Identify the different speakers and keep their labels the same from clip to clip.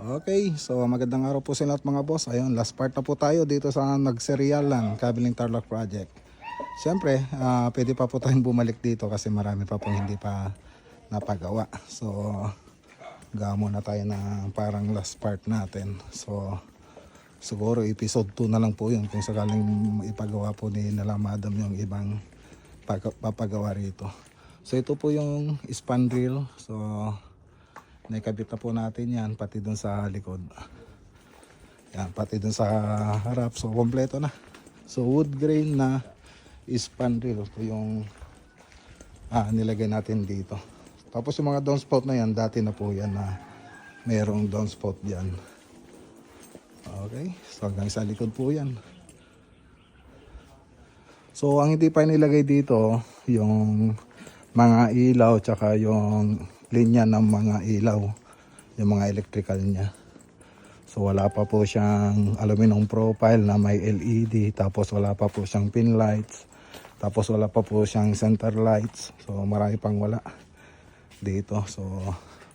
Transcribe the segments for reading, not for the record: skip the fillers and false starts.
Speaker 1: Okay, so magandang araw po sa lahat mga boss. Ayun, last part na po tayo dito sa nagserialan Kabiling Tarlac Project. Siyempre, pwede pa po tayong bumalik dito kasi marami pa pong hindi pa napagawa. So, gawa muna tayo ng parang last part natin. So, siguro episode 2 na lang po yun kung sakaling ipagawa po ni Nala Madam yung ibang papagawa rito. So, ito po yung span drill. So, naikabit na po natin yan pati dun sa likod. Yan, pati dun sa harap. So kompleto na. So wood grain na span drill ito yung nilagay natin dito. Tapos yung mga downspout na yan, dati na po yan na mayroong downspout dyan. Okay, so hanggang sa likod po yan. So ang hindi pa nilagay dito yung mga ilaw tsaka yung linya ng mga ilaw, yung mga electrical niya. So wala pa po siyang aluminum profile na may LED, tapos wala pa po siyang pin lights, tapos wala pa po siyang center lights. So marami pang wala dito. So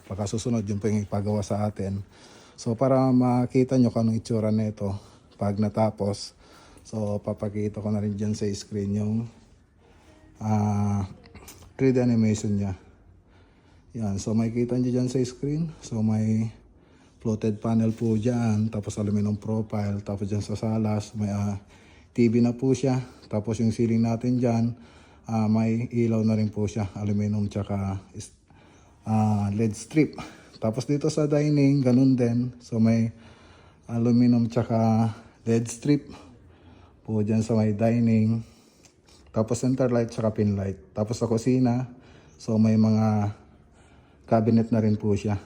Speaker 1: baka susunod yung po yung ipagawa sa atin. So para makita nyo kung anong itsura nito pag natapos, so papakita ko na rin dyan sa screen yung 3D animation niya. Yan, so makikita nyo dyan sa screen. So may floated panel po dyan, tapos aluminum profile, tapos dyan sa salas may TV na po siya. Tapos yung ceiling natin dyan, may ilaw na rin po siya, aluminum tsaka LED strip. Tapos dito sa dining, ganun din. So may aluminum tsaka LED strip po dyan sa may dining. Tapos center light tsaka pin light. Tapos sa kusina, so may mga cabinet na rin po siya.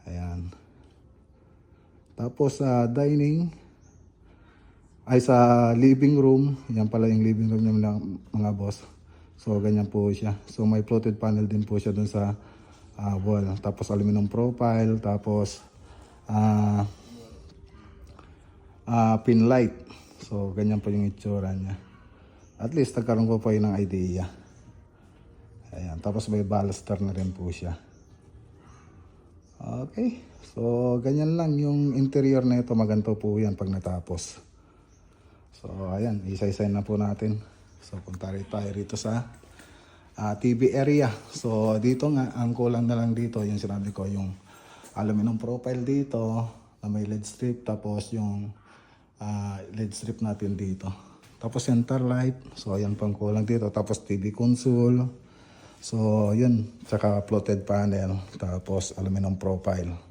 Speaker 1: Ayan. Tapos sa dining, ay sa living room, yan pala yung living room niya mga boss. So ganyan po siya. So may floated panel din po siya dun sa wall. Tapos aluminum profile, tapos pin light. So ganyan po yung itsura niya. At least nagkaroon ko po yun ng idea. Ayan, tapos may baluster na rin po siya. Okay, so ganyan lang yung interior na ito. Maganto po yan pag natapos. So ayan, isa-isa na po natin. So punta rin tayo rito sa TV area. So dito nga, ang kulang na lang dito, yung sinabi ko, yung aluminum profile dito na may LED strip, tapos yung LED strip natin dito. Tapos center light, so ayan pang kulang dito. Tapos TV console. So, yun. Tsaka floated panel. Tapos, aluminum profile.